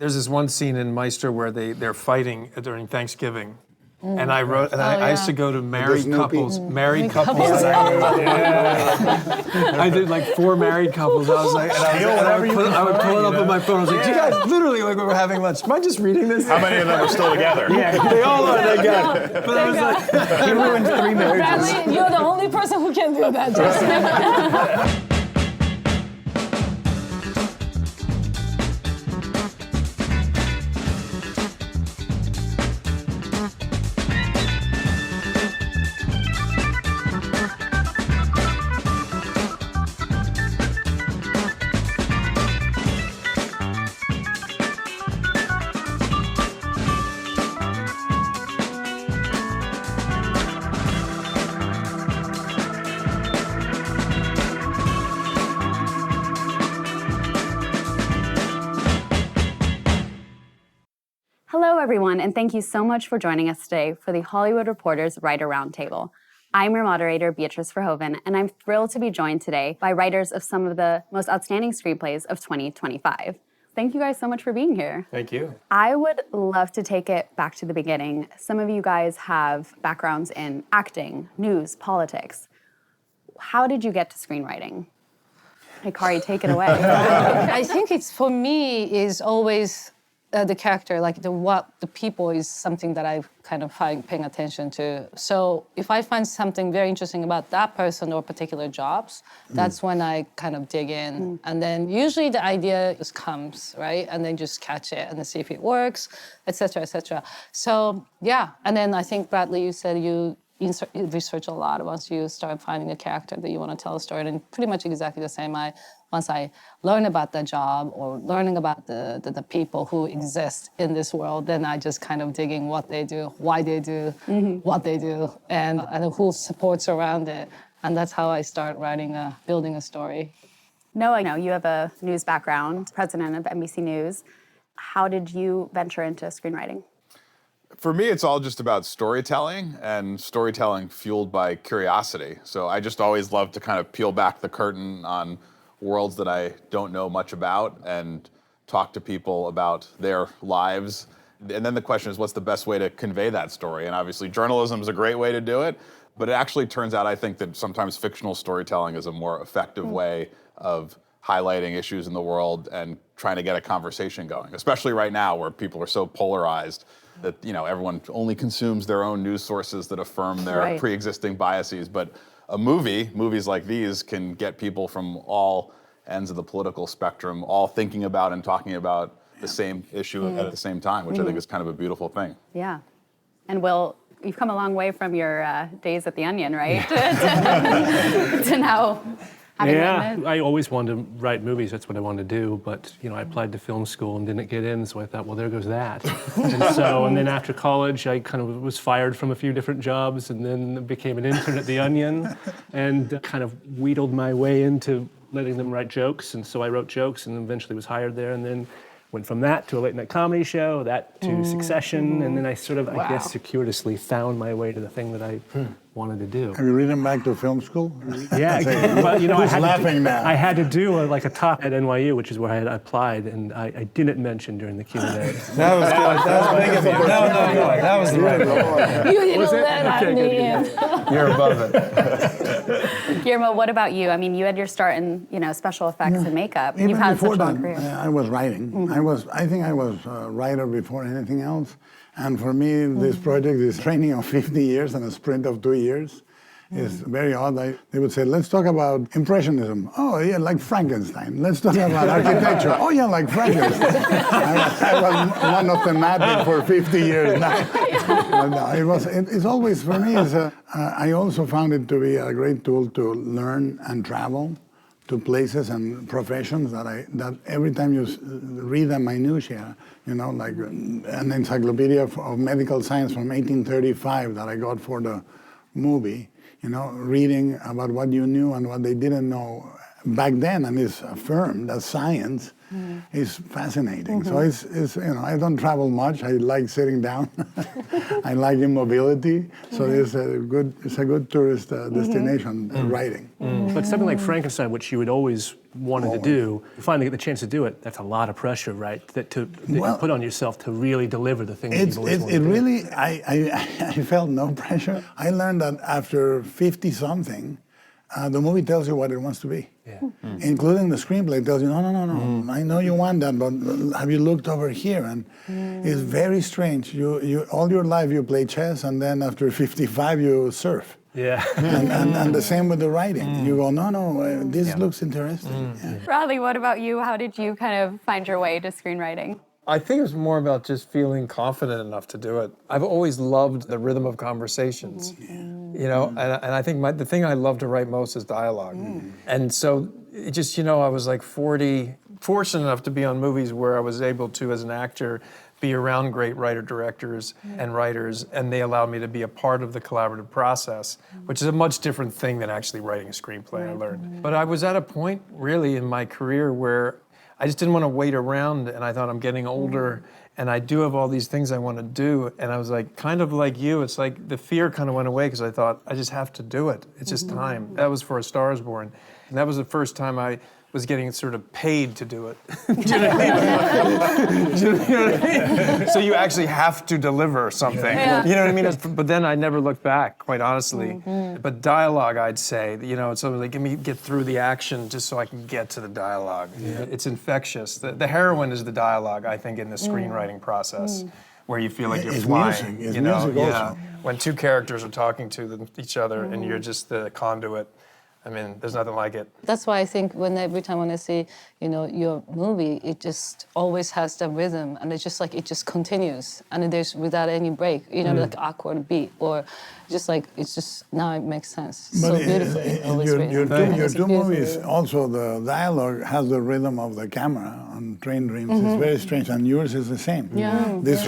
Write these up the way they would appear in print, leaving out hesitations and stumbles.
There's this one scene in Meister where they're fighting during Thanksgiving. And I wrote, and I used to go to married couples. I did like 4 married couples. I was like, I would pull it up on my phone. I was like, do you guys literally like when we're having lunch? Am I just reading this? How many of them are still together? Yeah, they all are. Thank God. But I was like, he ruined 3 marriages. Bradley, you're the only person who can do that, Justin. Hello, everyone, and thank you so much for joining us today for the Hollywood Reporters Writer Roundtable. I'm your moderator, Beatrice Verhoeven, and I'm thrilled to be joined today by writers of some of the most outstanding screenplays of 2025. Thank you guys so much for being here. Thank you. I would love to take it back to the beginning. Some of you guys have backgrounds in acting, news, politics. How did you get to screenwriting? Hikari, take it away. I think it's, for me, is always the character, like the people is something that I kind of find paying attention to. So if I find something very interesting about that person or particular jobs, that's when I kind of dig in. And then usually the idea just comes, right? And then just catch it and then see if it works, et cetera, et cetera. So yeah, and then I think, Bradley, you said you research a lot once you start finding a character that you want to tell a story, and pretty much exactly the same. Once I learn about the job or learning about the people who exist in this world, then I just kind of dig in what they do, why they do what they do, and who supports around it. And that's how I start building a story. Noah, I know you have a news background, president of NBC News. How did you venture into screenwriting? For me, it's all just about storytelling, and storytelling fueled by curiosity. So I just always love to kind of peel back the curtain on worlds that I don't know much about and talk to people about their lives. And then the question is, what's the best way to convey that story? And obviously journalism is a great way to do it, but it actually turns out, I think, that sometimes fictional storytelling is a more effective way of highlighting issues in the world and trying to get a conversation going, especially right now where people are so polarized that, you know, everyone only consumes their own news sources that affirm their pre-existing biases. But movies like these can get people from all ends of the political spectrum all thinking about and talking about the same issue at the same time, which I think is kind of a beautiful thing. Yeah. And Will, you've come a long way from your days at The Onion, right? to now having written it. I always wanted to write movies. That's what I wanted to do. But, you know, I applied to film school and didn't get in, so I thought, well, there goes that. And then after college, I kind of was fired from a few different jobs and then became an intern at The Onion and kind of wheedled my way into letting them write jokes. And so I wrote jokes and eventually was hired there, and then went from that to a late night comedy show, that to Succession, and then I sort of, I guess, circuitously found my way to the thing that I wanted to do. Have you written back to film school? Yeah, but you know, I had to do a talk at NYU, which is where I had applied, and I didn't mention during the Q&A. That was good. That was big of you. No, that was the right one. You didn't let me in. You're above it. Guillermo, what about you? I mean, you had your start in, special effects and makeup. You've had such a long career. I was writing. I think I was a writer before anything else. And for me, this project, this training of 50 years and a sprint of 2 years is very odd. They would say, let's talk about Impressionism. Oh, yeah, like Frankenstein. Let's talk about architecture. Oh, yeah, like Frankenstein. I was one of thematic for 50 years now. But no, it's always, for me, I also found it to be a great tool to learn and travel to places and professions that every time you read a minutiae, like an encyclopedia of medical science from 1835 that I got for the movie, reading about what you knew and what they didn't know back then, and it's affirmed as science, is fascinating. So it's I don't travel much. I like sitting down. I like immobility. So it's a good tourist destination, writing. But something like Frankenstein, which you had always wanted to do, you finally get the chance to do it. That's a lot of pressure, right? That you put on yourself to really deliver the thing that you've always wanted to do. Really, I felt no pressure. I learned that after 50-something, the movie tells you what it wants to be. Yeah. Including the screenplay tells you, no, I know you want that, but have you looked over here? And it's very strange. You all your life you play chess, and then after 55 you surf. Yeah. And the same with the writing. You go, no, this looks interesting. Yeah. Bradley, what about you? How did you kind of find your way to screenwriting? I think it was more about just feeling confident enough to do it. I've always loved the rhythm of conversations, and I think the thing I love to write most is dialogue. And so it just, I was like 40, fortunate enough to be on movies where I was able to, as an actor, be around great writer-directors and writers, and they allowed me to be a part of the collaborative process, which is a much different thing than actually writing a screenplay, I learned. But I was at a point, really, in my career where I just didn't want to wait around, and I thought I'm getting older, and I do have all these things I want to do, and I was like, kind of like you, it's like the fear kind of went away because I thought, I just have to do it. It's just time. That was for A Star Is Born, and that was the first time I was getting sort of paid to do it. Do you know what I mean? Do you know what I mean? So you actually have to deliver something. Yeah. You know what I mean? But then I never looked back, quite honestly. But dialogue, I'd say, it's something like, get through the action just so I can get to the dialogue. Yeah. It's infectious. The heroine is the dialogue, I think, in the screenwriting process, where you feel like you're flying. It's music also. When two characters are talking to each other and you're just the conduit. I mean, there's nothing like it. That's why I think every time when I see, your movie, it just always has the rhythm, and it's just like it just continues, and there's without any break, like awkward beat, or just like it's just now it makes sense But so beautifully. Your two movies, also the dialogue has the rhythm of the camera on Train Dreams. It's very strange, and yours is the same. Yeah. This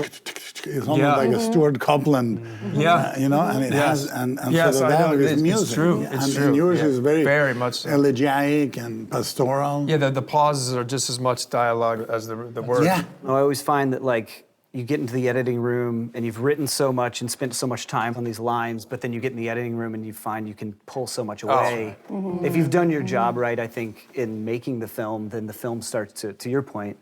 is almost like a Stuart Copeland, and it has, and yes, so the dialogue is it's music. true. It's true. And yours is very much so. elegiac and pastoral. Yeah, the pauses are just as much dialogue as the words. Yeah. I always find that you get into the editing room and you've written so much and spent so much time on these lines, but then you get in the editing room and you find you can pull so much away. If you've done your job right, I think, in making the film, then the film starts to your point,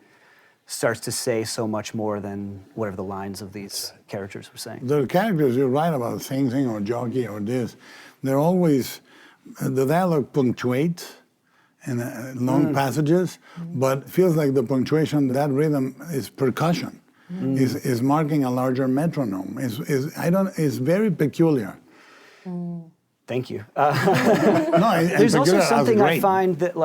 starts to say so much more than whatever the lines of these characters were saying. The characters you write about, Sing Sing or Jockey or this, they're always, the dialogue punctuates in long passages, but feels like the punctuation, that rhythm is percussion, is marking a larger metronome. It's very peculiar. Thank you. No, There's also something I find that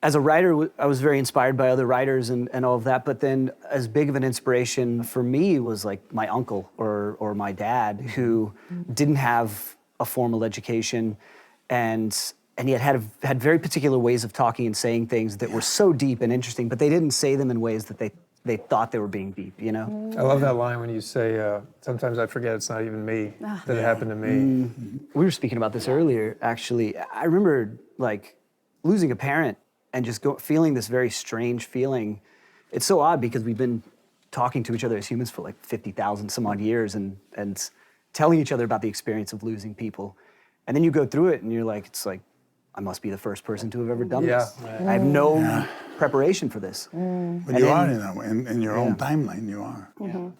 as a writer, I was very inspired by other writers and all of that, but then as big of an inspiration for me was my uncle or my dad, who didn't have a formal education and yet had very particular ways of talking and saying things that were so deep and interesting, but they didn't say them in ways that they thought they were being deep, I love that line when you say, sometimes I forget it's not even me, that it happened to me. We were speaking about this earlier, actually. I remember losing a parent and just feeling this very strange feeling. It's so odd because we've been talking to each other as humans for 50,000 some odd years and telling each other about the experience of losing people. And then you go through it and you're I must be the first person to have ever done this. Right. I have no preparation for this. But you are in your own timeline, you are. Yeah,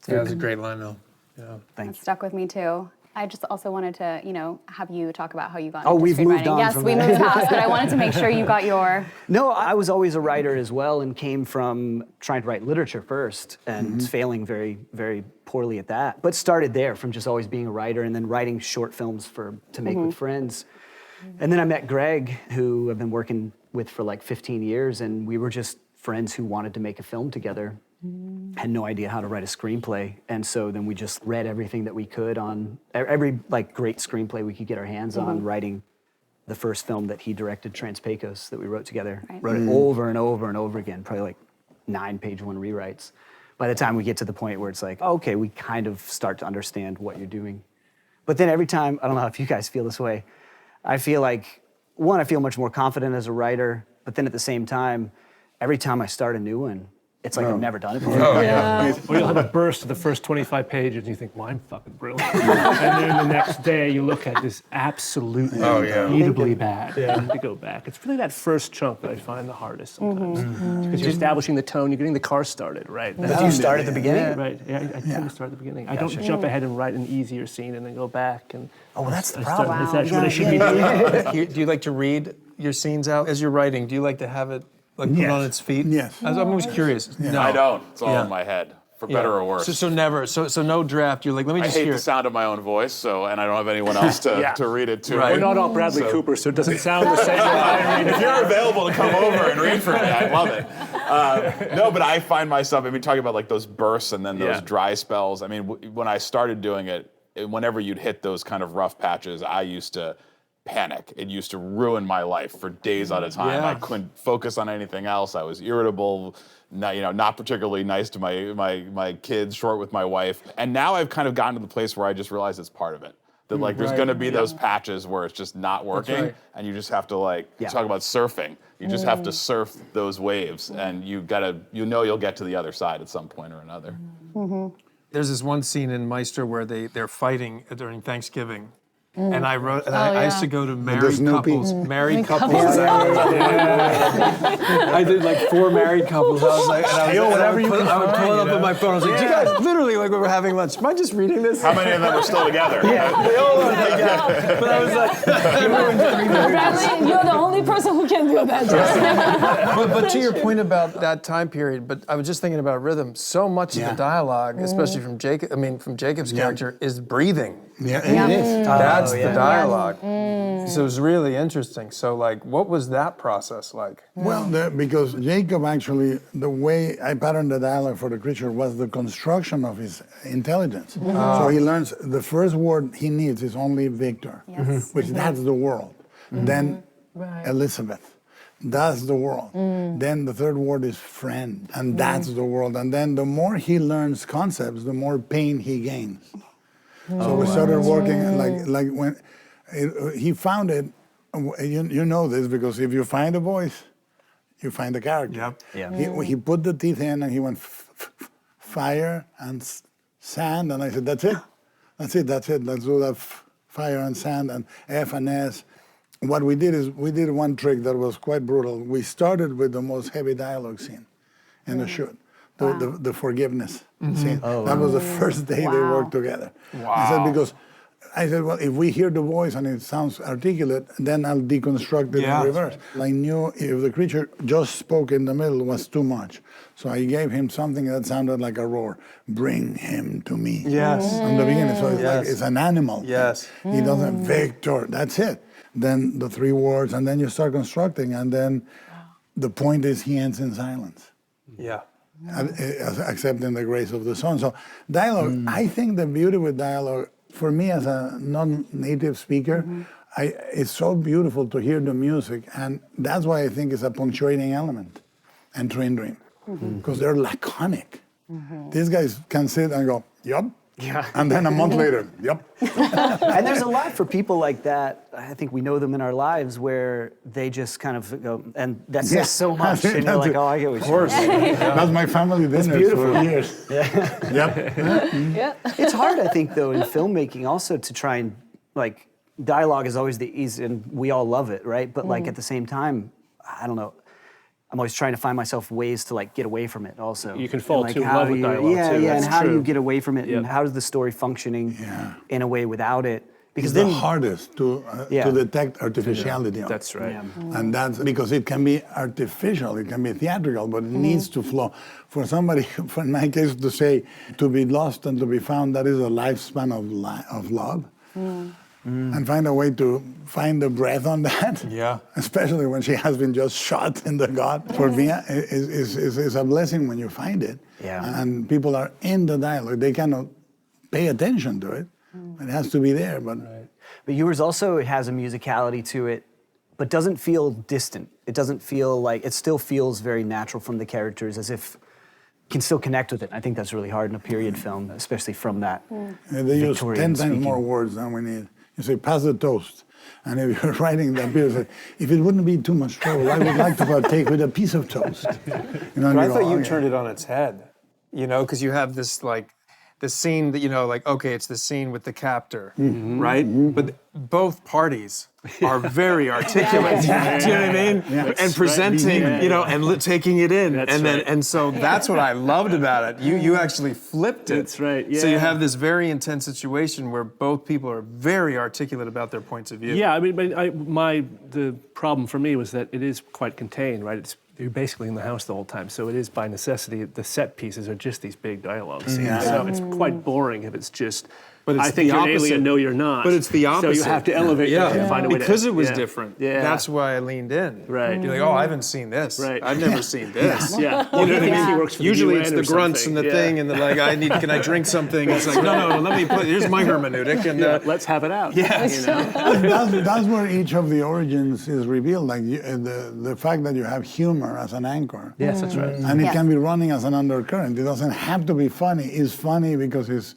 that was a great line, though. Yeah. That stuck with me too. I just also wanted to, have you talk about how you got into screenwriting. We've moved on yes, from we that. moved past, but I wanted to make sure you got your... No, I was always a writer as well and came from trying to write literature first and failing very, very poorly at that. But started there from just always being a writer and then writing short films to make with friends. And then I met Greg, who I've been working with for 15 years, and we were just friends who wanted to make a film together. Had no idea how to write a screenplay, and so then we just read everything that we could on every great screenplay we could get our hands on, writing the first film that he directed, Trans-Pecos, that we wrote together. Right. Wrote it over and over and over again, probably 9 page one rewrites. By the time we get to the point where it's okay, we kind of start to understand what you're doing. But then every time, I don't know if you guys feel this way, I feel like one, I feel much more confident as a writer, but then at the same time, every time I start a new one, it's like I've never done it before. Or you'll have a burst of the first 25 pages and you think, well, I'm fucking brilliant. And then the next day you look at this absolutely unbeatably bad. You have to go back. It's really that first chunk that I find the hardest sometimes. Because you're establishing the tone, you're getting the car started, right? But do you start at the beginning? Yeah, right. Yeah, I tend to start at the beginning. I don't jump ahead and write an easier scene and then go back. And Oh, well, that's the I problem. Is that what I should be doing? Do you like to read your scenes out as you're writing? Do you like to have it like put on its feet? Yes. I'm always curious. No. I don't. It's all Yeah. in my head, for better or worse. So never. So no draft. You're like, let me I just hate hear the it. sound of my own voice, and I don't have anyone else to read it to. Right. We're not all Bradley Cooper, so it doesn't sound the same. If you're available to come over and read for me, I'd love it. No, but I find myself, talking about like those bursts and then those dry spells. I mean, when I started doing it, whenever you'd hit those kind of rough patches, I used to panic. It used to ruin my life for days at a time. Yeah. I couldn't focus on anything else. I was irritable, not particularly nice to my kids, short with my wife. And now I've kind of gotten to the place where I just realize it's part of it. That like there's going to be those patches where it's just not working, and you just have to talk about surfing. You just have to surf those waves, and you'll get to the other side at some point or another. There's this one scene in Meister where they're fighting during Thanksgiving. And I wrote, and I used to go to married Snoopy. couples. Married couples. I did like 4 married couples. I was like, I would pull it up on my phone. I was like, you guys literally like we were having lunch. Am I just reading this? How many of them are still together? They all are together. But I was like, Bradley, you're the only person who can do that. but to your point about that time period, but I was just thinking about rhythm. So much of the dialogue, especially from Jacob's character, is breathing. Yeah, it is. That's the dialogue. So it was really interesting. So like, what was that process like? Well, because Jacob actually, the way I patterned the dialogue for the creature was the construction of his intelligence. So he learns the first word he needs is only Victor, which that's the world. Then Elizabeth, that's the world. Then the third word is friend, and that's the world. And then the more he learns concepts, the more pain he gains. So we started working like when he found it. You know this because if you find a voice, you find the character. Yep. He put the teeth in and he went fire and sand, and I said, that's it. That's it. Let's do that fire and sand and F and S. What we did is we did one trick that was quite brutal. We started with the most heavy dialogue scene in the shoot. The forgiveness scene. That was the first day they worked together. I said, well, if we hear the voice and it sounds articulate, then I'll deconstruct it in reverse. I knew if the creature just spoke in the middle was too much. So I gave him something that sounded like a roar. Bring him to me. Yes. From the beginning, so it's like it's an animal. Yes. He doesn't, Victor, that's it. Then the 3 words, and then you start constructing, and then the point is he ends in silence. Yeah. Accepting the grace of the sun. So dialogue, I think the beauty with dialogue, for me as a non-native speaker, it's so beautiful to hear the music, and that's why I think it's a punctuating element, and Train Dream, because they're laconic. These guys can sit and go, yup, and then a month later, yup. And there's a lot for people like that. I think we know them in our lives where they just kind of go, and that says so much. And you're like, oh, I get what you're saying. That's my family dinner for years. It's hard, I think, though, in filmmaking also to try and, like, dialogue is always the easy, and we all love it, right? But, like, at the same time, I don't know, I'm always trying to find myself ways to, like, get away from it also. You can fall like, too in love with dialogue, too. and That's how do you true. get away from it, and how is the story functioning in a way without it? Because It's then the hardest to detect artificiality. of it. That's right. And that's because it can be artificial, it can be theatrical, but it needs to flow. For somebody, in my case, to say to be lost and to be found, that is a lifespan of love. And find a way to find the breath on that. Yeah. Especially when she has been just shot in the gut. For me, is a blessing when you find it. Yeah. And people are in the dialogue. They cannot pay attention to it. It has to be there. But But yours also has a musicality to it, but doesn't feel distant. It doesn't feel like, it still feels very natural from the characters, as if you can still connect with it. I think that's really hard in a period film, especially from that they use Victorian 10 times speaking. more words than we need. You say, pass the toast. And if you're writing that, people say, if it wouldn't be too much trouble, I would like to partake with a piece of toast. You know, and But I go, thought you "Okay." turned it on its head, you know, because you have this like the scene that, you know, like, okay, it's the scene with the captor, right? But both parties are very articulate. Do you know what I mean? And presenting, you know, and taking it in, and so that's what I loved about it. You actually flipped it. That's right, So you yeah. have this very intense situation where both people are very articulate about their points of view. Yeah, I mean, but the problem for me was that it is quite contained, right? You're basically in the house the whole time, so it is by necessity. The set pieces are just these big dialogue scenes, so it's quite boring if it's just. But it's I think the you're an opposite. alien. No, you're not. But it's the opposite. So you have to elevate that and find a way to. Because it was yeah. different. Yeah. That's why I leaned in. Right. You're like, oh, I haven't seen this. Right. I've never seen this. Yeah. You know what I mean? He works for the Usually UN it's or the grunts something. and the thing and the like, can I drink something? It's like, no, let me put, here's my hermeneutic. And Let's have it out. Yeah. You know? That's where each of the origins is revealed. Like the fact that you have humor as an anchor. Yes, that's right. And it can be running as an undercurrent. It doesn't have to be funny. It's funny because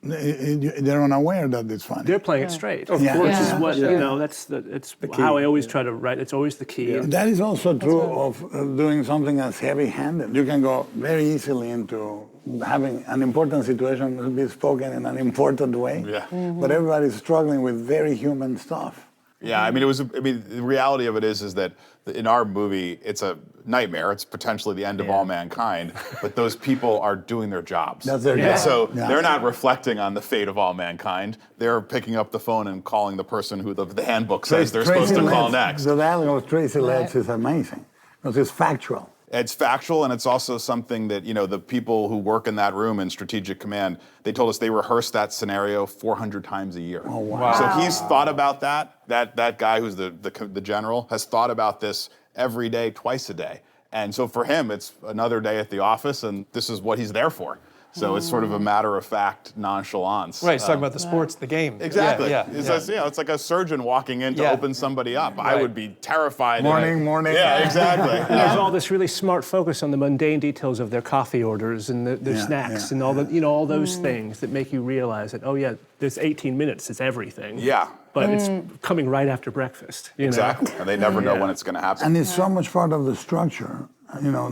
they're unaware that it's funny. They're playing it straight. Of Yeah. course, Yeah. is what you know. It's how I always try to write. It's always the key. That is also true of doing something as heavy-handed. You can go very easily into having an important situation be spoken in an important way. Yeah. But everybody's struggling with very human stuff. Yeah, I mean, the reality of it is that in our movie, it's a nightmare. It's potentially the end of all mankind, but those people are doing their jobs. That's their job. And so they're not reflecting on the fate of all mankind. They're picking up the phone and calling the person who the handbook says they're supposed to call next. The dialogue of Tracy Letts is amazing because it's factual. It's factual, and it's also something that, you know, the people who work in that room in Strategic Command, they told us they rehearse that scenario 400 times a year. Oh, wow. So he's thought about that. That guy who's the general has thought about this every day, twice a day. And so for him, it's another day at the office, and this is what he's there for. So it's sort of a matter-of-fact nonchalance. Right, he's talking about the sports, the game. Exactly. Yeah. It's like a surgeon walking in to open somebody up. I Right. would be terrified. Morning. Yeah, exactly. There's all this really smart focus on the mundane details of their coffee orders and their snacks and all all those things that make you realize that there's 18 minutes. It's everything. Yeah. But it's coming right after breakfast. You know? Exactly. And they never know when it's going to happen. And it's so much part of the structure, you know,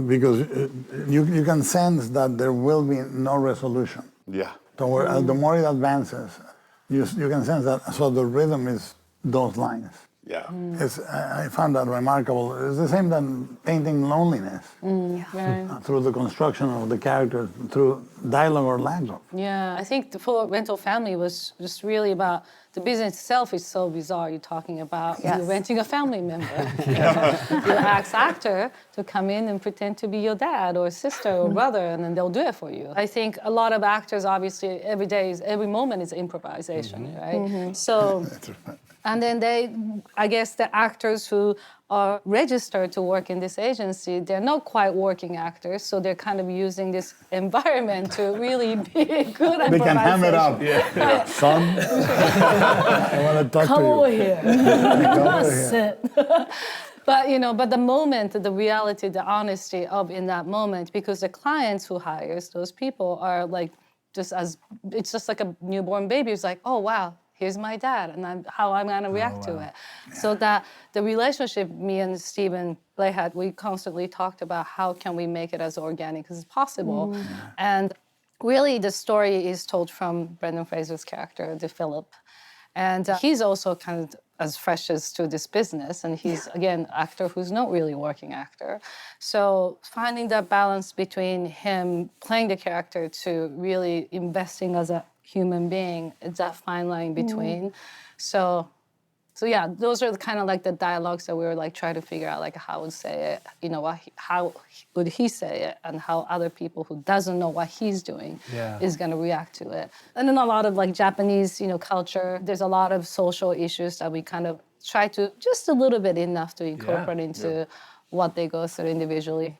because you can sense that there will be no resolution. Yeah. The more it advances, you can sense that. So the rhythm is those lines. Yeah. I found that remarkable. It's the same than painting loneliness through the construction of the characters, through dialogue or lack of. Yeah, I think the full rental family was just really about the business itself is so bizarre. You're talking about you're renting a family member. You ask actor to come in and pretend to be your dad or sister or brother, and then they'll do it for you. I think a lot of actors, obviously, every moment is improvisation, right? So. And then I guess the actors who are registered to work in this agency, they're not quite working actors, so they're kind of using this environment to really be good at They can ham it up. Yeah. Son, I want to talk Come to you. over here. Come over here. But the moment, the reality, the honesty of in that moment, because the clients who hires those people are like it's just like a newborn baby. It's like, oh wow, here's my dad, and how I'm gonna react to it. So that the relationship me and Stephen Blay had, we constantly talked about how can we make it as organic as possible. And really the story is told from Brendan Fraser's character, Philip. And he's also kind of as fresh as to this business, and he's, again, actor who's not really a working actor. So finding that balance between him playing the character to really investing as a human being, it's that fine line between. So yeah, those are kind of like the dialogues that we were like trying to figure out, like how would say it, you know, how would he say it, and how other people who doesn't know what he's doing is going to react to it. And then a lot of like Japanese, you know, culture. There's a lot of social issues that we kind of try to just a little bit enough to incorporate into what they go through individually.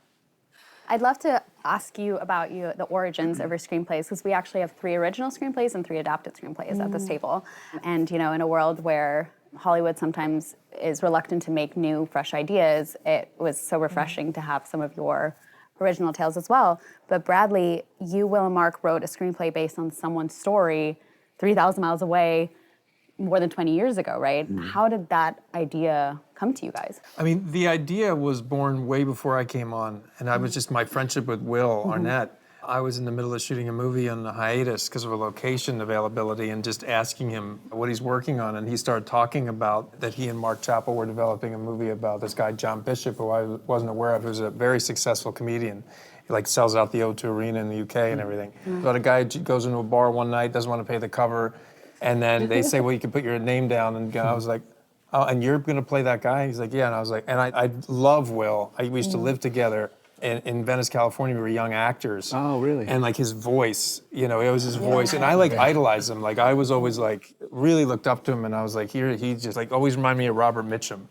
I'd love to ask you about the origins of your screenplays, because we actually have 3 original screenplays and 3 adapted screenplays at this table. And, you know, in a world where Hollywood sometimes is reluctant to make new, fresh ideas, it was so refreshing to have some of your original tales as well. But Bradley, you, Will, and Mark wrote a screenplay based on someone's story 3,000 miles away, more than 20 years ago, right? How did that idea come to you guys? I mean, the idea was born way before I came on, and I was just my friendship with Will Arnett. I was in the middle of shooting a movie on a hiatus because of a location availability, and just asking him what he's working on, and he started talking about that he and Mark Chappell were developing a movie about this guy John Bishop, who I wasn't aware of, who's a very successful comedian. He like sells out the O2 Arena in the UK and everything. But a guy goes into a bar one night, doesn't want to pay the cover, and then they say, well, you can put your name down, and I was like, oh, and you're gonna play that guy? He's like, yeah, and I was like, and I love Will. We used to live together in Venice, California. We were young actors. Oh, really? And like his voice, you know, it was his voice. And I like idolized him. Like I was always like, really looked up to him, and I was like, he just like always reminded me of Robert Mitchum.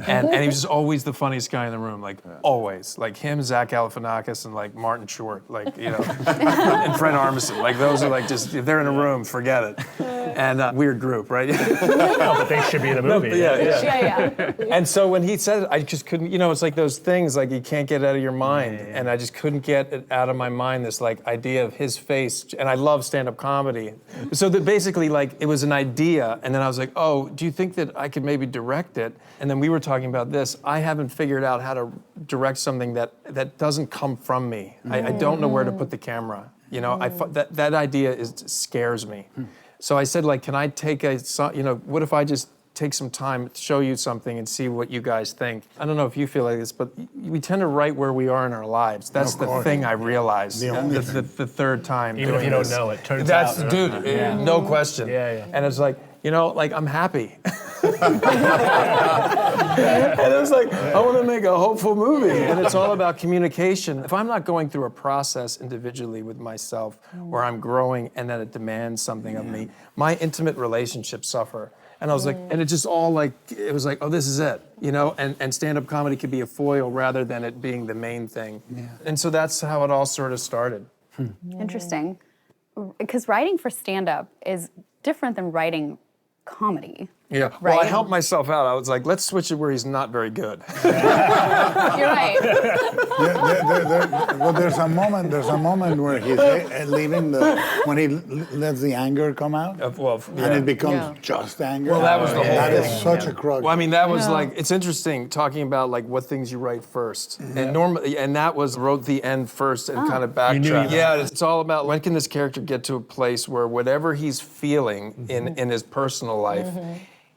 And he was just always the funniest guy in the room, like always. Like him, Zach Galifianakis, and like Martin Short, like, you know, and Fred Armisen. Like those are like just, if they're in a room, forget it. And weird group, right? No, but they should be in a movie. Yeah. And so when he said it, I just couldn't, you know, it's like those things like you can't get out of your mind. And I just couldn't get it out of my mind, this like idea of his face. And I love stand-up comedy. So that basically like it was an idea, and then I was like, oh, do you think that I could maybe direct it? And then we were talking about this. I haven't figured out how to direct something that doesn't come from me. I don't know where to put the camera. You know, that idea scares me. So I said, like, can I take what if I just take some time to show you something and see what you guys think? I don't know if you feel like this, but we tend to write where we are in our lives. That's the thing I realized the third time. Even if you don't know it, turns That's, out. dude, no question. Yeah. And it's like, you know, like I'm happy. And it was like, I want to make a hopeful movie. And it's all about communication. If I'm not going through a process individually with myself where I'm growing and then it demands something of me, my intimate relationships suffer. And I was like, and it just all like, it was like, oh, this is it, you know? And stand-up comedy could be a foil rather than it being the main thing. Yeah. And so that's how it all sort of started. Interesting. Because writing for stand-up is different than writing comedy. Yeah. Right? Well, I helped myself out. I was like, let's switch it where he's not very good. You're right. Well, there's a moment where he's leaving when he lets the anger come out, and it becomes just anger. Well, that was the whole That thing. is such a crux. Well, I mean, that was like, it's interesting talking about like what things you write first. And normally, and that was wrote the end first and kind of backtrack. Yeah, it's all about when can this character get to a place where whatever he's feeling in his personal life,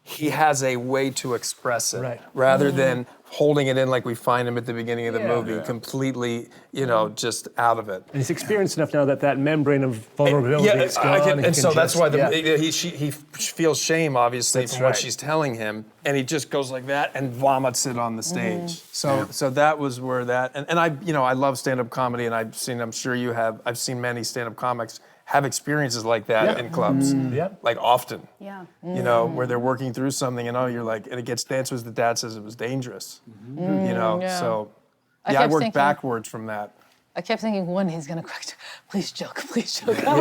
he has a way to express it, rather than holding it in like we find him at the beginning of the movie, completely, you know, just out of it. And he's experienced enough now that membrane of vulnerability is gone. And so that's why he feels shame, obviously, from what she's telling him, and he just goes like that and vomits it on the stage. So that was where that, and I, you know, I love stand-up comedy, and I'm sure you have, I've seen many stand-up comics have experienures like that in clubs, like often. Yeah. You know, where they're working through something, and you're like, and it gets dancers. The dad says it was dangerous. You know, so I worked backwards from that. I kept thinking, when he's gonna crack, please joke. I was like, oh,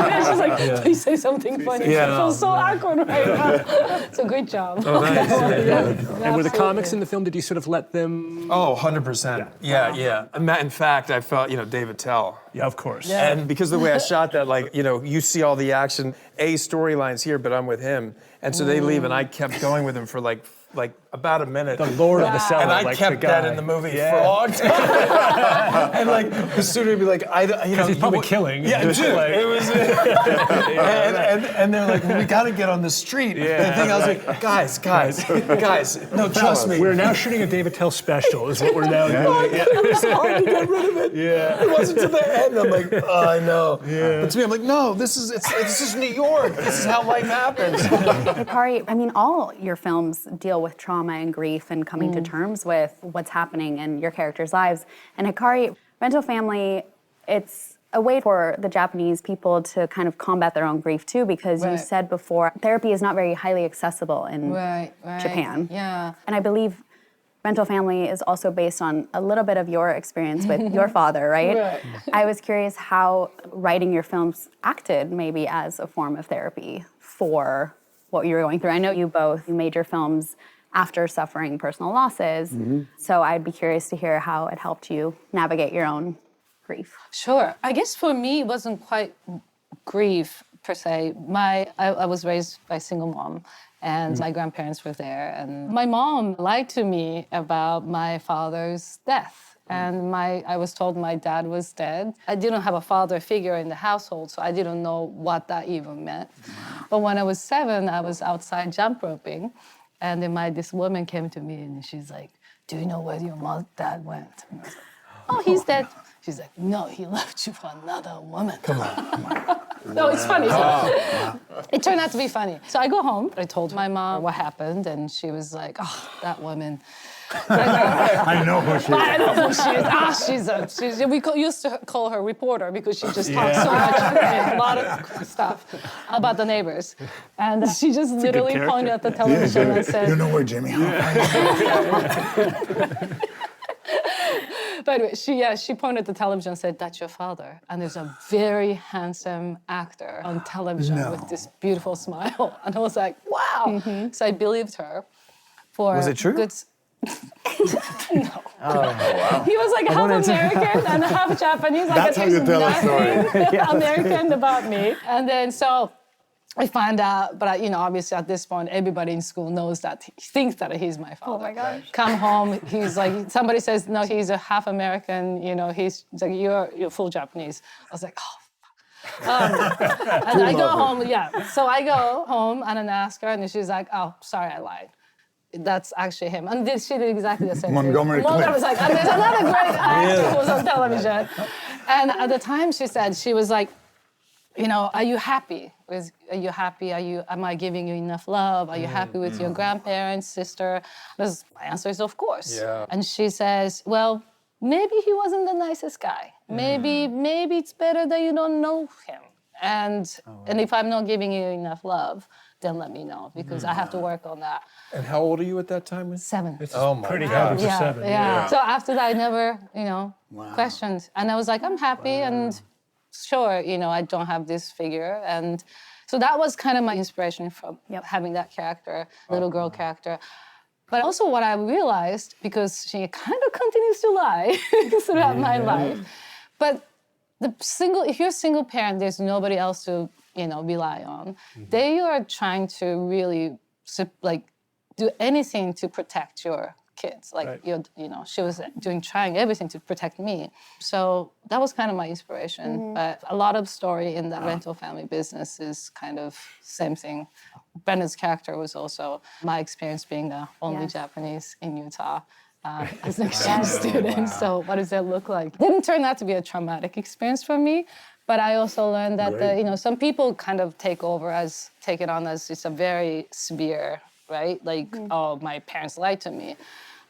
it's just like, please say something funny. It feels so awkward right now. So great job. Oh, thanks. And were the comics in the film, did you sort of let them? Oh, 100%. Yeah. In fact, I felt, you know, David Tell. Yeah, of course. Yeah. And because of the way I shot that, like, you know, you see all the action, storylines here, but I'm with him. And so they leave, and I kept going with him for like about a minute. The Lord of the Cellar, and I like kept the guy. that in the movie for a long time. And like the studio would be like, you know, he's probably killing. Yeah, dude, it was. And they're like, well, we got to get on the street. And the thing I was like, guys, no, trust me. We're now shooting a David Tell special. Is what we're now doing. It was hard to get rid of it. Yeah. It wasn't to the end. I'm like, oh, I know. Yeah. But to me, I'm like, no, this is New York. This is how life happens. Hikari, I mean, all your films deal with trauma and grief and coming to terms with what's happening in your characters' lives. And Hikari, Rental Family, it's a way for the Japanese people to kind of combat their own grief too, because you said before, therapy is not very highly accessible in Japan. Yeah. And I believe Rental Family is also based on a little bit of your experience with your father, right? I was curious how writing your films acted maybe as a form of therapy for what you were going through. I know you made your films after suffering personal losses, so I'd be curious to hear how it helped you navigate your own grief. Sure. I guess for me, it wasn't quite grief per se. I was raised by a single mom, and my grandparents were there. And my mom lied to me about my father's death. And I was told my dad was dead. I didn't have a father figure in the household, so I didn't know what that even meant. But when I was 7, I was outside jump roping, and then this woman came to me, and she's like, "Do you know where your dad went?" And I was like, "Oh, he's dead." She's like, "No, he left you for another woman." Come on. No, it's funny. So, it turned out to be funny. So I go home. I told my mom what happened, and she was like, "Oh, that woman." I know who she is. I know who she is. We used to call her reporter because she just talked so much, a lot of stuff about the neighbors. And she just literally pointed at the television and said, "You know where Jimmy Hoffa is?" But anyway, she pointed at the television and said, "That's your father." And there's a very handsome actor on television with this beautiful smile. And I was like, wow. So I believed her. Was it true? No. Oh, wow. He was like half American and half Japanese. Like, that's how you tell a story. American about me. And then so I found out, but obviously at this point, everybody in school knows that he thinks that he's my father. Oh my gosh. Come home, he's like, somebody says, no, he's a half American, he's like, you're full Japanese. I was like, oh. And I go home, So I go home and then ask her, and she's like, "Oh, sorry, I lied. That's actually him." And she did exactly the same Montgomery thing. Clint. Was like, and there's another great actor who was on television. And at the time, she was like, "Are you happy? Are you happy? Am I giving you enough love? Are you happy with your grandparents, sister?" My answer is, of course. Yeah. And she says, "Well, maybe he wasn't the nicest guy. Maybe it's better that you don't know him. And if I'm not giving you enough love, then let me know, because I have to work on that." And how old are you at that time? 7. Oh my Pretty God. heavy for 7. Yeah. So after that, I never, questioned. And I was like, I'm happy, and sure, I don't have this figure. And so that was kind of my inspiration from having that character, little girl character. But also what I realized, because she kind of continues to lie throughout my life, but if you're a single parent, there's nobody else to, rely on. They are trying to really, do anything to protect your kids. She was trying everything to protect me. So that was kind of my inspiration. But a lot of story in the rental family business is kind of same thing. Brendan's character was also my experience being the only Japanese in Utah. As an exchange student. So what does that look like? Didn't turn out to be a traumatic experience for me, but I also learned that some people kind of take it on as it's a very severe, right? Like, oh, my parents lied to me.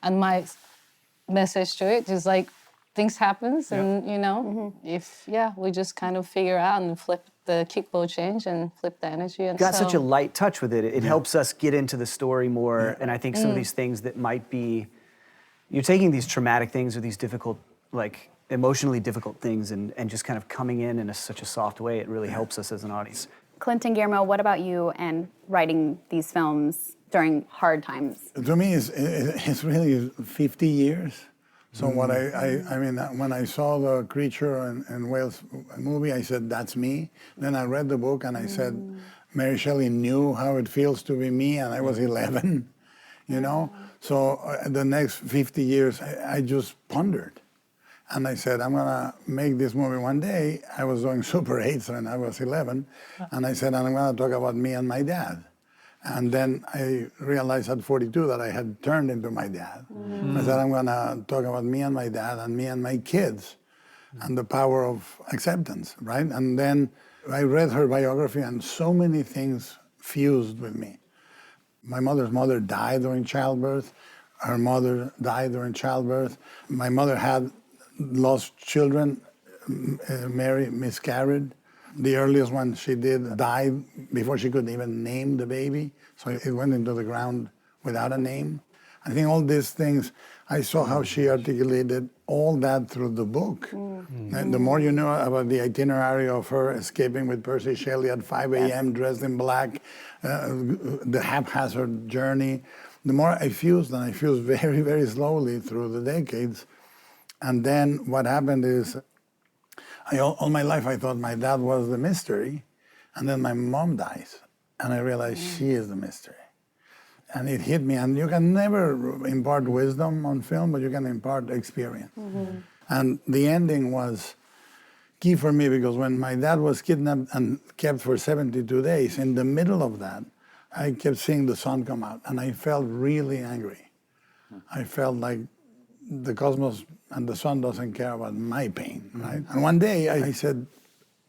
And my message to it is like, things happens, and we just kind of figure out and flip the kickball change and flip the energy. And got such a light touch with it. It helps us get into the story more, and I think some of these things that might be, you're taking these traumatic things or these difficult, emotionally difficult things and just kind of coming in such a soft way. It really helps us as an audience. Clint and Guillermo, what about you and writing these films during hard times? To me, it's really 50 years. So what when I saw the Creature and Whales movie, I said, that's me. Then I read the book and I said, Mary Shelley knew how it feels to be me, and I was 11, So the next 50 years, I just pondered. And I said, I'm gonna make this movie one day. I was doing Super 8s when I was 11. And I said, I'm gonna talk about me and my dad. And then I realized at 42 that I had turned into my dad. I said, I'm gonna talk about me and my dad and me and my kids and the power of acceptance, right? And then I read her biography, and so many things fused with me. My mother's mother died during childbirth. Her mother died during childbirth. My mother had lost children. Mary miscarried. The earliest one she did died before she could even name the baby. So it went into the ground without a name. I think all these things, I saw how she articulated all that through the book. And the more you know about the itinerary of her escaping with Percy Shelley at 5 a.m. dressed in black, the haphazard journey, the more I fused, and I fused very, very slowly through the decades. And then what happened is, all my life I thought my dad was the mystery. And then my mom dies, and I realize she is the mystery. And it hit me, and you can never impart wisdom on film, but you can impart experience. And the ending was key for me, because when my dad was kidnapped and kept for 72 days, in the middle of that, I kept seeing the sun come out, and I felt really angry. I felt like the cosmos and the sun doesn't care about my pain, right? And one day I said,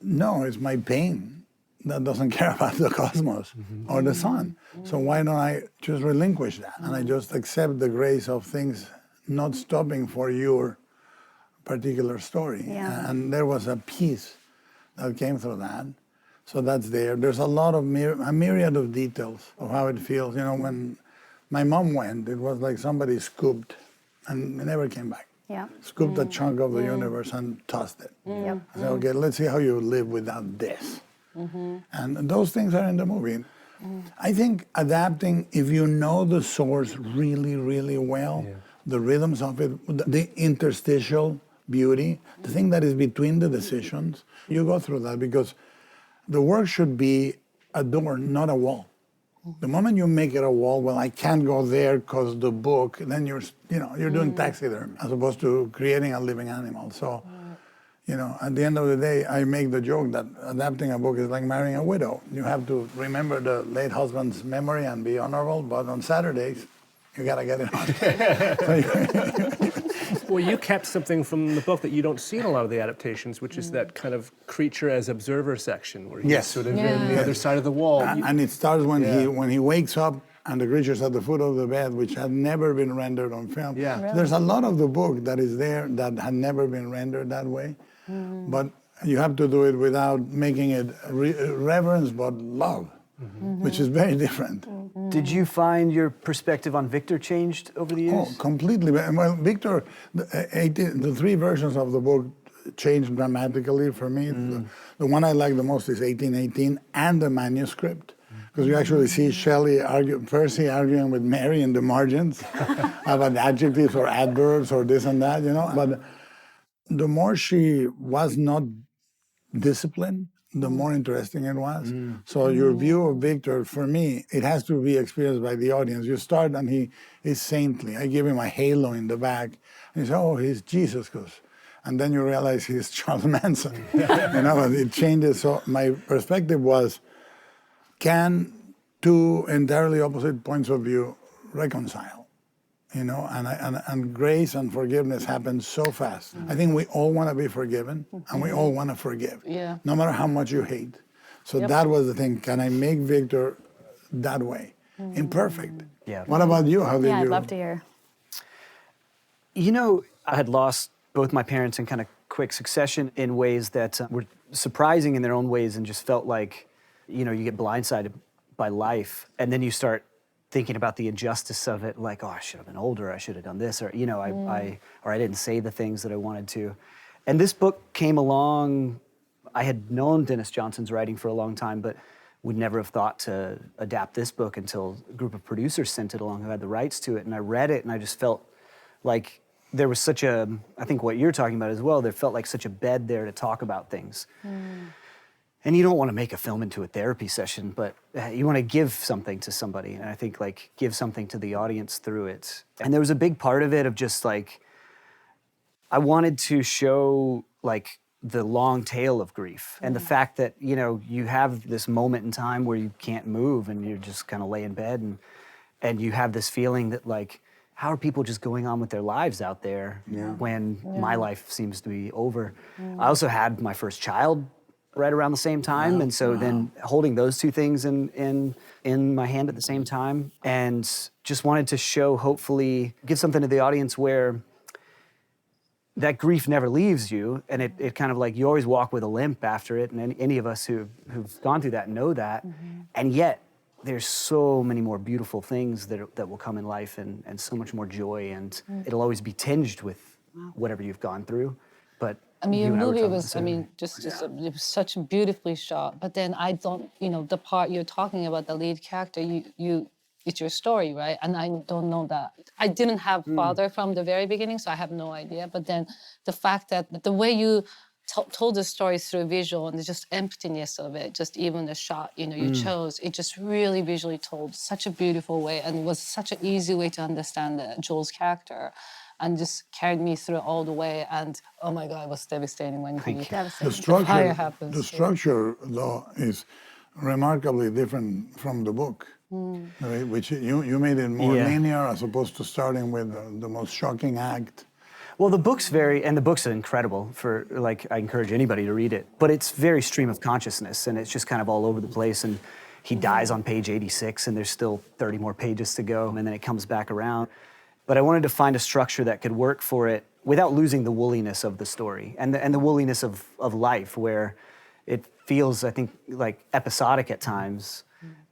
no, it's my pain that doesn't care about the cosmos or the sun. So why don't I just relinquish that? And I just accept the grace of things not stopping for your particular story. Yeah. And there was a peace that came through that. So that's there. There's a lot of a myriad of details of how it feels. You know, when my mom went, it was like somebody scooped and never came back. Yeah. Scooped a chunk of the universe and tossed it. Yep. I said, okay, let's see how you live without this. And those things are in the movie. I think adapting, if you know the source really, really well, the rhythms of it, the interstitial beauty, the thing that is between the decisions, you go through that, because the work should be a door, not a wall. The moment you make it a wall, well, I can't go there because the book, then you're doing taxidermy as opposed to creating a living animal. So, at the end of the day, I make the joke that adapting a book is like marrying a widow. You have to remember the late husband's memory and be honorable, but on Saturdays, you gotta get it on. Well, you kept something from the book that you don't see in a lot of the adaptations, which is that kind of creature as observer section, where he's Yes. sort of in the other side of the wall. And it starts when he wakes up and the creature's at the foot of the bed, which had never been rendered on film. Yeah. Really? There's a lot of the book that is there that had never been rendered that way. But you have to do it without making it reverence, but love, which is very different. Did you find your perspective on Victor changed over the years? Oh, completely. Well, Victor, the three versions of the book changed dramatically for me. The one I like the most is 1818 and the manuscript, because you actually see Percy arguing with Mary in the margins about adjectives or adverbs or this and that, But the more she was not disciplined, the more interesting it was. So your view of Victor, for me, it has to be experienced by the audience. You start and he is saintly. I give him a halo in the back. And you say, oh, he's Jesus. And then you realize he's Charles Manson. It changes. So my perspective was, can two entirely opposite points of view reconcile? And grace and forgiveness happen so fast. I think we all want to be forgiven, and we all want to forgive, no matter how much you hate. So that was the thing. Can I make Victor that way? Imperfect. Yeah. What about you? How did you? I'd love to hear. I had lost both my parents in kind of quick succession in ways that were surprising in their own ways, and just felt like, you get blindsided by life, and then you start thinking about the injustice of it, like, oh, I should have been older, I should have done this, or I didn't say the things that I wanted to. And this book came along. I had known Dennis Johnson's writing for a long time, but would never have thought to adapt this book until a group of producers sent it along who had the rights to it. And I read it, and I just felt like there was such a, I think what you're talking about as well, there felt like such a bed there to talk about things. And you don't want to make a film into a therapy session, but you want to give something to somebody. And I think give something to the audience through it. And there was a big part of it of just I wanted to show the long tail of grief and the fact that, you have this moment in time where you can't move and you're just kind of lay in bed and you have this feeling that how are people just going on with their lives out there when my life seems to be over? I also had my first child right around the same time, and so then holding those two things in my hand at the same time, and just wanted to show, hopefully, give something to the audience where that grief never leaves you, and it kind of you always walk with a limp after it, and any of us who've gone through that know that, and yet there's so many more beautiful things that will come in life, and so much more joy, and it'll always be tinged with whatever you've gone through, but your movie was, it was such beautifully shot. But then I don't, the part you're talking about, the lead character, it's your story, right? And I don't know that. I didn't have father from the very beginning, so I have no idea. But then the fact that the way you told the story through visual and the just emptiness of it, just even the shot, you chose, it just really visually told such a beautiful way and was such an easy way to understand Joel's character and just carried me through all the way. And oh my God, it was devastating when The fire structure, happens. the structure, though, is remarkably different from the book, which you made it more linear as opposed to starting with the most shocking act. Well, the book's the book's incredible for, like, I encourage anybody to read it, but it's very stream of consciousness and it's just kind of all over the place, and he dies on page 86 and there's still 30 more pages to go, and then it comes back around. But I wanted to find a structure that could work for it without losing the wooliness of the story and the wooliness of life, where it feels, I think, like episodic at times,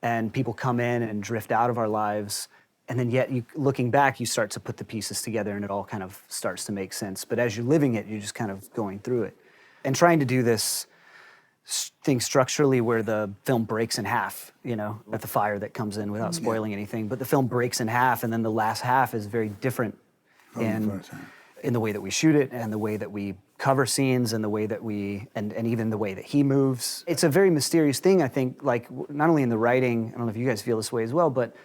and people come in and drift out of our lives. And then yet, looking back, you start to put the pieces together and it all kind of starts to make sense. But as you're living it, you're just kind of going through it. And trying to do this thing structurally where the film breaks in half, at the fire that comes in without spoiling anything. But the film breaks in half, and then the last half is very different in the way that we shoot it and the way that we cover scenes and the way that and even the way that he moves. It's a very mysterious thing, I think, like not only in the writing, I don't know if you guys feel this way as well, but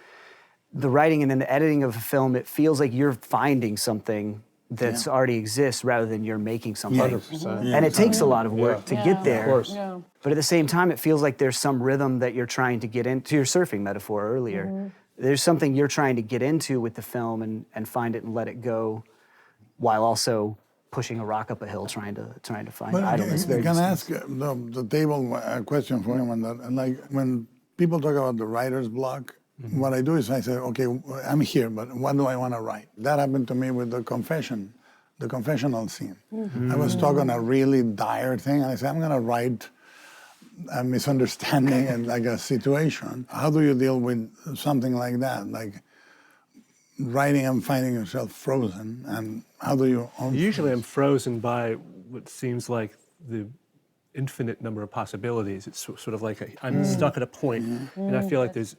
the writing and then the editing of a film, it feels like you're finding something that's already exists rather than you're making something. 100%. And it takes a lot of work to get there. Of course. Yeah. But at the same time, it feels like there's some rhythm that you're trying to get into. Your surfing metaphor earlier. There's something you're trying to get into with the film and find it and let it go, while also pushing a rock up a hill, trying to find idleness. Can I ask the table a question for him on that? And like when people talk about the writer's block, what I do is I say, okay, I'm here, but what do I want to write? That happened to me with the confessional scene. I was stuck on a really dire thing, and I said, I'm going to write a misunderstanding and like a situation. How do you deal with something like that? Like writing and finding yourself frozen, and how do you... Usually I'm frozen by what seems like the infinite number of possibilities. It's sort of like I'm stuck at a point, and I feel like there's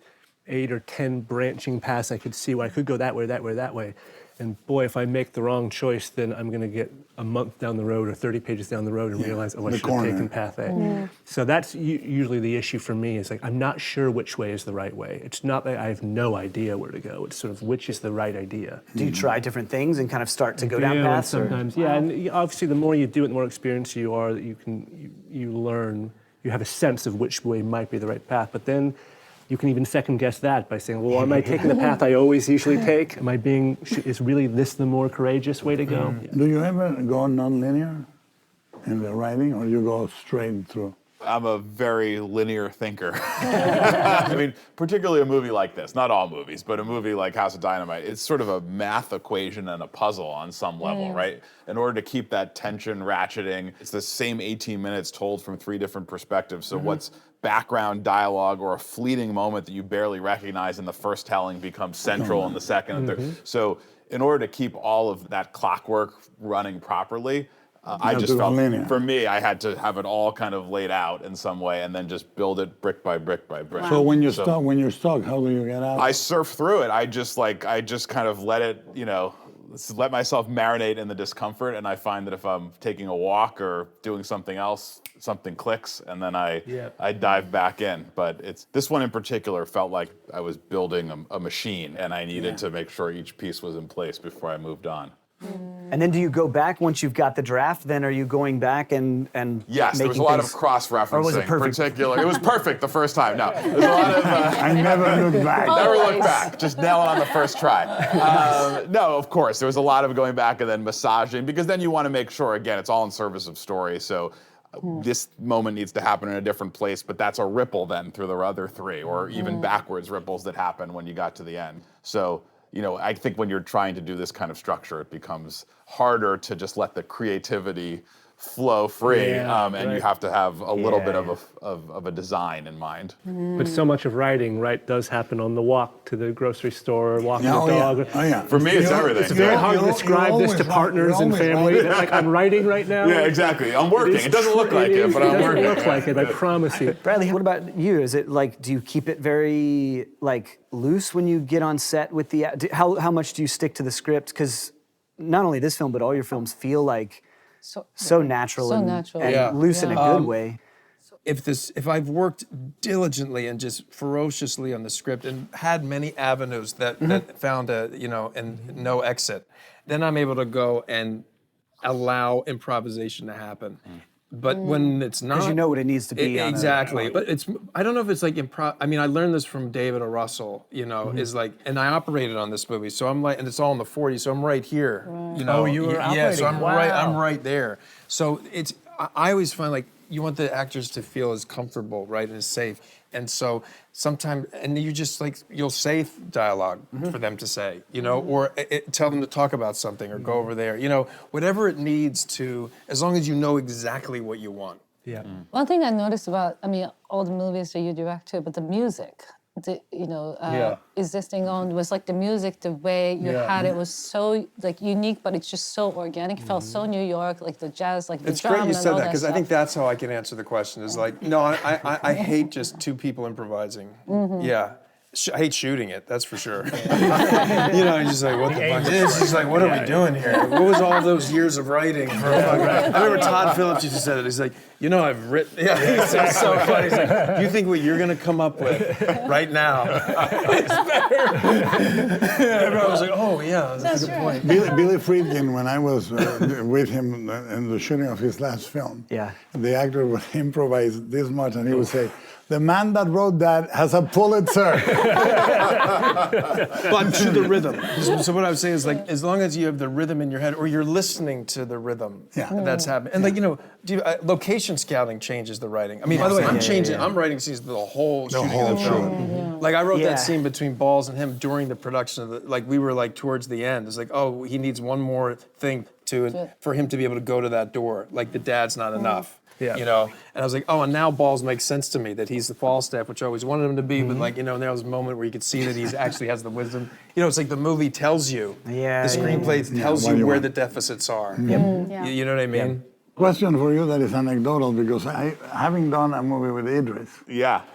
8 or 10 branching paths I could see where I could go that way, that way, that way. And boy, if I make the wrong choice, then I'm going to get a month down the road or 30 pages down the road and realize, oh, I should have taken path A. So that's usually the issue for me, is like, I'm not sure which way is the right way. It's not that I have no idea where to go. It's sort of which is the right idea. Do you try different things and kind of start to go down paths? Sometimes, yeah. And obviously, the more you do it, the more experienced you are, that you learn, you have a sense of which way might be the right path. But then you can even second guess that by saying, well, am I taking the path I always usually take? Is really this the more courageous way to go? Do you ever go non-linear in the writing, or you go straight through? I'm a very linear thinker. I mean, particularly a movie like this, not all movies, but a movie like House of Dynamite, it's sort of a math equation and a puzzle on some level, right? In order to keep that tension ratcheting, it's the same 18 minutes told from 3 different perspectives. So what's background dialogue or a fleeting moment that you barely recognize in the first telling becomes central in the second and third. So in order to keep all of that clockwork running properly, I just felt, for me, I had to have it all kind of laid out in some way and then just build it brick by brick by brick. So when you're stuck, how do you get out? I surf through it. I just kind of let it, let myself marinate in the discomfort, and I find that if I'm taking a walk or doing something else, something clicks, and then I dive back in. But this one in particular felt like I was building a machine, and I needed to make sure each piece was in place before I moved on. And then do you go back once you've got the draft? Then are you going back and yes, there was a lot of cross-referencing. Or was it perfect? It was perfect the first time. No, there's a lot of. I never looked back. Never looked back. Just nail it on the first try. No, of course, there was a lot of going back and then massaging, because then you want to make sure, again, it's all in service of story. So this moment needs to happen in a different place, but that's a ripple then through the other 3, or even backwards ripples that happen when you got to the end. So. I think when you're trying to do this kind of structure, it becomes harder to just let the creativity flow free, and you have to have a little bit of a design in mind. But so much of writing, does happen on the walk to the grocery store, walking the dog. For me, it's everything. It's very hard to describe this to partners and family. Like, I'm writing right now. Yeah, exactly. I'm working. It doesn't look like it, but I'm working. It doesn't look like it, I promise you. Bradley, what about you? Is it like, do you keep it very loose when you get on set with how much do you stick to the script? Because not only this film, but all your films feel like So natural So and, natural. and Yeah. loose in a good way. If I've worked diligently and just ferociously on the script and had many avenues that found and no exit, then I'm able to go and allow improvisation to happen. But when it's not, Because you know what it needs to be. exactly. But I don't know if it's like improv. I mean, I learned this from David O. Russell. Is like, and I operated on this movie, so I'm like, and it's all in the 40s, so I'm right here. Oh, you were Yeah, so operating. I'm Wow. right there. So I always find like you want the actors to feel as comfortable, right, and as safe. And so sometimes, and you just like, you'll say dialogue for them to say, or tell them to talk about something or go over there, whatever it needs to, as long as you know exactly what you want. Yeah. One thing I noticed about, all the movies that you direct too, but the music, existing on was like the music, the way you had it was so like unique, but it's just so organic. It felt so New York, like the jazz, like the It's drum great you and said all that because I stuff. think that's how I can answer the question. Is like, no, I hate just two people improvising. Yeah, I hate shooting it. That's for sure. You're just like, what the fuck? It's just like, what are we doing here? What was all those years of writing for? I remember Todd Phillips used to say that. He's like, I've written. Yeah, it's so funny. He's like, do you think what you're gonna come up with right now is better? Everyone was like, oh yeah, that's a good point. Billy Friedkin, when I was with him in the shooting of his last film, the actor would improvise this much, and he would say, "The man that wrote that has a Pulitzer." But to the rhythm. So what I was saying is like, as long as you have the rhythm in your head, or you're listening to the rhythm that's happening, and like location scouting changes the writing. I mean, by the way, I'm writing scenes the whole shooting of the film. Like I wrote that scene between Balls and him during the production of the. Like we were like towards the end. It's like, oh, he needs one more thing for him to be able to go to that door. Like the dad's not enough. Yeah. And I was like, oh, and now Balls makes sense to me that he's the Falstaff, which I always wanted him to be, but like, there was a moment where you could see that he actually has the wisdom. It's like the movie tells you, the screenplay tells you where the deficits are. You know what I mean? Question for you that is anecdotal, because having done a movie with Idris,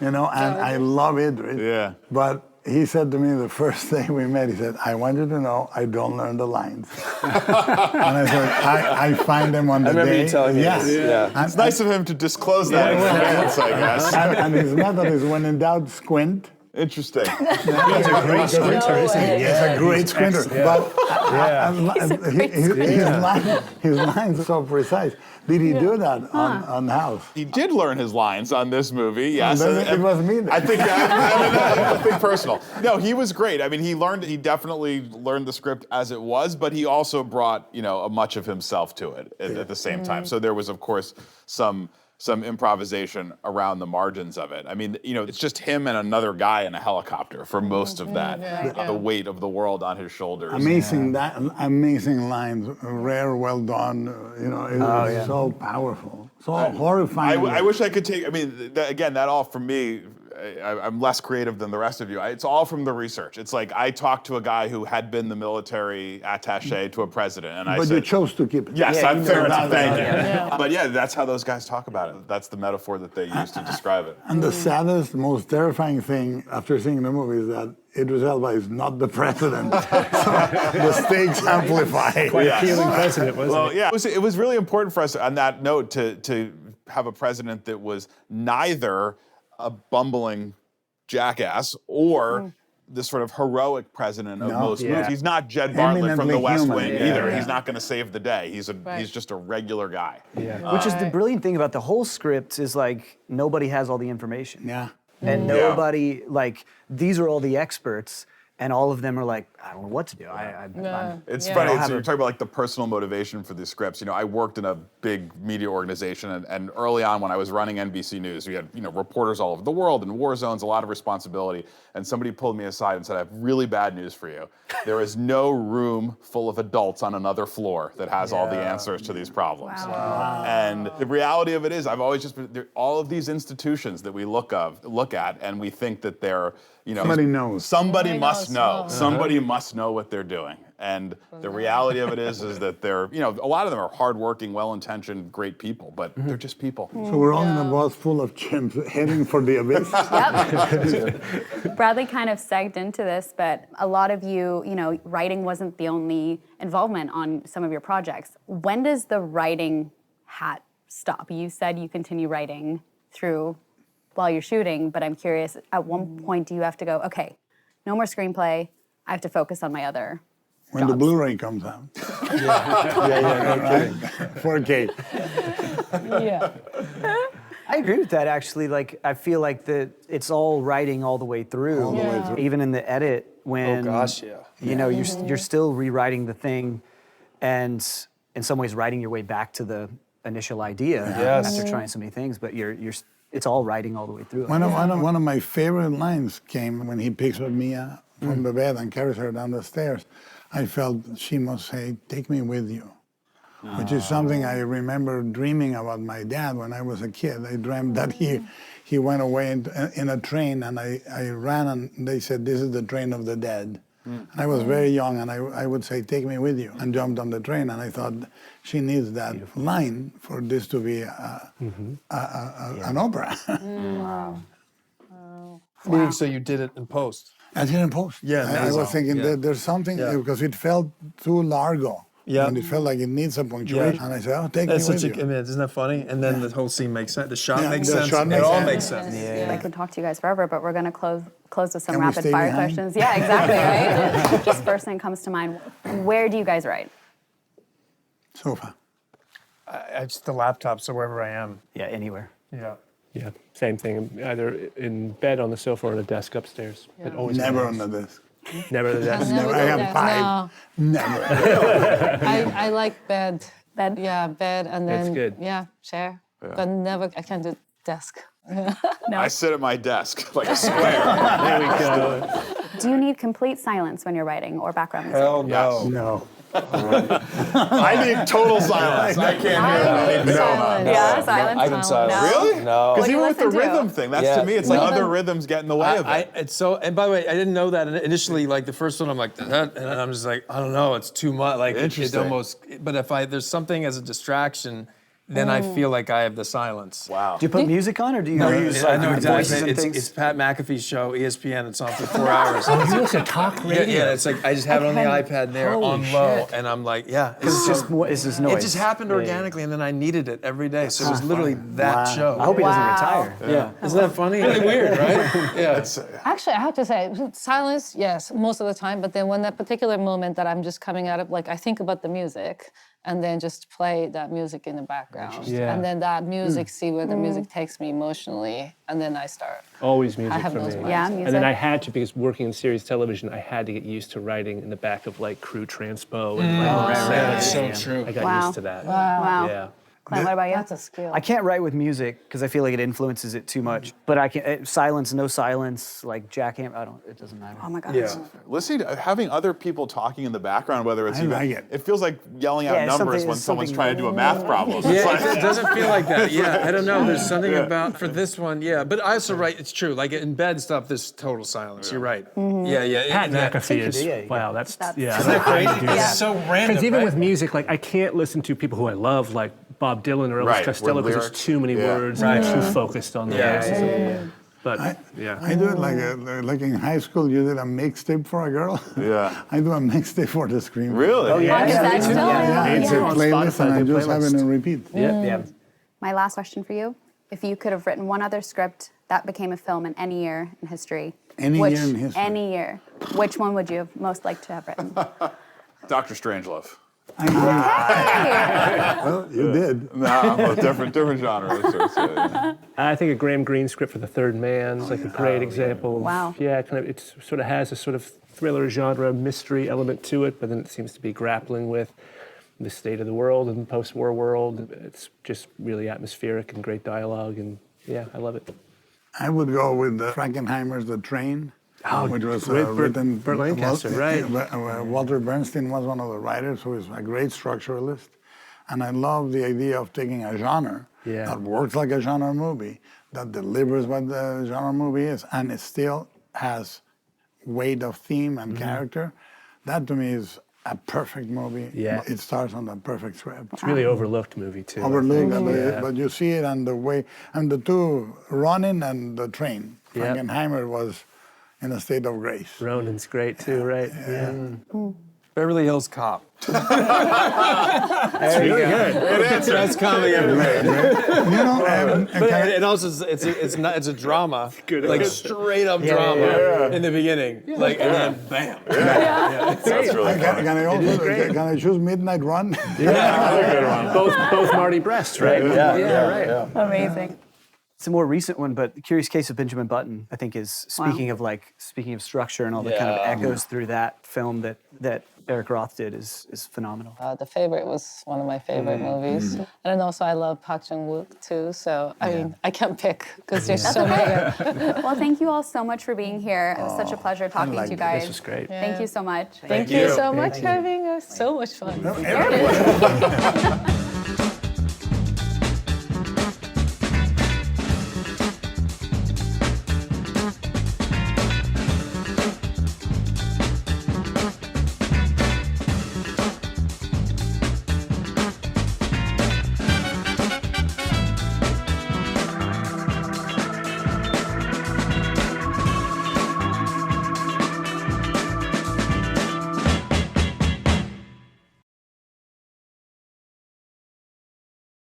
and I love Idris, but he said to me the first day we met, he said, "I want you to know I don't learn the lines." And I said, I find them on the day. I remember you telling me this. Yeah. It's nice of him to disclose that experience, I guess. And his method is, when in doubt, squint. Interesting. He's a great squinter, isn't he? He's a great squinter. But his lines are so precise. Did he do that on House? He did learn his lines on this movie, yes. It was me then. I think nothing personal. No, he was great. I mean, he definitely learned the script as it was, but he also brought, a much of himself to it at the same time. So there was, of course, some improvisation around the margins of it. I mean, it's just him and another guy in a helicopter for most of that. The weight of the world on his shoulders. Amazing lines, rare, well done. It was so powerful, so horrifying. I wish I could take. I mean, that all from me. I'm less creative than the rest of you. It's all from the research. It's like I talked to a guy who had been the military attaché to a president, and I said, you chose to keep it. Yes, I'm fair enough. Thank you. But that's how those guys talk about it. That's the metaphor that they use to describe it. And the saddest, most terrifying thing after seeing the movie is that Idris Elba is not the president. So the stakes amplify. Quite appealing president, wasn't it? It was really important for us on that note to have a president that was neither a bumbling jackass or the sort of heroic president of most movies. He's not Jed Bartlett from The West Wing either. He's not going to save the day. He's just a regular guy. Which is the brilliant thing about the whole script is like nobody has all the information. Yeah. And nobody, like, these are all the experts, and all of them are like, I don't know what to do. It's funny. You're talking about like the personal motivation for the scripts. I worked in a big media organization, and early on when I was running NBC News, we had reporters all over the world in war zones, a lot of responsibility. And somebody pulled me aside and said, "I have really bad news for you. There is no room full of adults on another floor that has all the answers to these problems." Wow. And the reality of it is, I've always just been all of these institutions that we look at, and we think that they're somebody knows. Somebody must must know. Somebody must know what they're doing. And the reality of it is that they're, you know, a lot of them are hardworking, well-intentioned, great people, but they're just people. So we're all in a bus full of chimps heading for the abyss. Yep. Bradley kind of segged into this, but a lot of you, you know, writing wasn't the only involvement on some of your projects. When does the writing hat stop? You said you continue writing through while you're shooting, but I'm curious, at one point do you have to go, okay, no more screenplay, I have to focus on my other When the jobs. Blu-ray comes out. Yeah, 4K. Yeah. I agree with that, actually. Like, I feel like it's all writing all the way through. All the way through. Even in the edit, when gosh, yeah. you know you're still rewriting the thing, and in some ways writing your way back to the initial idea Yes. after trying so many things. But it's all writing all the way through. One of my favorite lines came when he picks up Mia from the bed and carries her down the stairs. I felt she must say, "Take me with you," which is something I remember dreaming about my dad when I was a kid. I dreamt that he went away in a train, and I ran, and they said, "This is the train of the dead." And I was very young, and I would say, "Take me with you," and jumped on the train. And I thought, she needs that line for this to be an opera. So you did it in post. I didn't post. Yeah, I amazing. was thinking that there's something, because it felt too largo. Yeah. And it felt like it needs a punctuation. Yeah. And I said, "Oh, take That's me with such a, I you." mean, isn't that funny? And then the whole scene makes sense. The shot Yeah, makes the sense. shot It makes all sense. makes sense. I could talk to you guys forever, but we're going to close with some Can we rapid stay fire behind? questions. Yeah, exactly, right? Just first thing comes to mind. Where do you guys write? Sofa. It's the laptop, so wherever I am. Yeah, anywhere. Yeah. Yeah, same thing. Either in bed on the sofa or on a desk upstairs. But always Never on on the desk. Never the desk. Never. I have five. Never. I like bed. Bed? Yeah, bed, and then That's good. yeah, chair. But never, I can't do desk. I sit at my desk like a square. There we go. Do you need complete silence when you're writing or background music? Hell no. No. I need total silence. I can't hear that. No. Silence. Yeah, silence. I can silence. No? Really? No. Because do you even with the listen to? rhythm thing, that's Yeah. to me, it's like No, other but- rhythms get in the way of it. It's so, and by the way, I didn't know that initially. Like the first one, I'm like, and I'm just like, I don't know, it's too much. Like it Interesting. almost. But if there's something as a distraction, then I feel like I have the silence. Wow. Do you put music on, or do you use I like know voices exactly. and things? It's Pat McAfee's show, ESPN. It's on for 4 hours. You listen to talk radio. Yeah, it's like I just have it on the iPad there Holy on low, shit. and I'm like, yeah, It's just noise. It just happened organically, and then I needed it every day. So it was literally that show. I hope he doesn't Wow. retire. Yeah, isn't that funny? Really weird, right? Yeah. Actually, I have to say, silence, yes, most of the time. But then when that particular moment that I'm just coming out of, like I think about the music, and then just play that music in the background, Yeah. and then that music, see where the music takes me emotionally, and then I start. Always music have for those me. moments. Yeah, music. And then I had to, because working in series television, I had to get used to writing in the back of like crew transpo and like That's so yeah. true. I got Wow. used to that. Wow. Yeah. Clint, what about you? That's a skill. I can't write with music because I feel like it influences it too much. But I can silence, no silence, like jackhammer. It doesn't matter. Oh my gosh. Yeah. Listening to having other people talking in the background, whether it's I like it. it feels like yelling out Yeah, it's numbers something- when it's someone's something- trying to do a math problem. It's Yeah, like- it doesn't feel like that. Yeah, I don't know. There's something about for this one. Yeah, but I also write. It's true. Like in bed stuff, there's total silence. You're right. Yeah, yeah. Pat and that- McAfee is, Yeah, yeah. wow, that's yeah. Isn't that crazy? Yeah. It's so random. Because even right? with music, like I can't listen to people who I love, like Bob Dylan or Elvis Right, Costello, with because lyrics. there's too many Yeah. words and they're too focused on the Yeah, lyrics. yeah, But yeah. I do it like in high school, you did a mixtape for a girl. Yeah. I do a mixtape for the screen. Really? Oh, yeah. Is that still? Yeah, it's a On playlist, Spotify, and I the just have it playlist. in repeat. Yeah. My last question for you. If you could have written one other script that became a film in any year in history, Any which, year in history. Any year. Which one would you have most liked to have written? Dr. Strangelove. Well, you did. No, different genre. I think a Graham Greene script for The Third Man is like a great example. Of, Wow. Yeah, kind of. It sort of has a sort of thriller genre mystery element to it, but then it seems to be grappling with the state of the world and post-war world. It's just really atmospheric and great dialogue, and yeah, I love it. I would go with Frankenheimer's The Train, which was written. Burt Lancaster, right. Walter Bernstein was one of the writers who is a great structuralist. And I love the idea of taking a genre Yeah. that works like a genre movie, that delivers what the genre movie is, and it still has weight of theme and character. That to me is a perfect movie. Yeah. It starts on a perfect script. It's a really overlooked movie too. I Overlooked, think. but you see it and the way, and the two, Ronin and the train. Yep. Frankenheimer was in a state of grace. Ronan's great too, right? Yeah. Beverly Hills Cop. There you go. That's comedy ever made. You know, But it also it's a drama, like straight up drama in the beginning, like and then bam. That's really funny. can I also can I choose Midnight Run? Both Marty Brest, right? Yeah. Amazing. It's a more recent one, but The Curious Case of Benjamin Button, I think, is speaking of structure and all the kind of echoes through that film that Eric Roth did is phenomenal. The Favorite was one of my favorite movies. And then also I love Park Chan-wook too. So, I mean, I can't pick because there's so many. Well, thank you all so much for being here. It was such a pleasure talking to you guys. This was great. Thank you so much. Thank you so much for having us. So much fun. Everybody.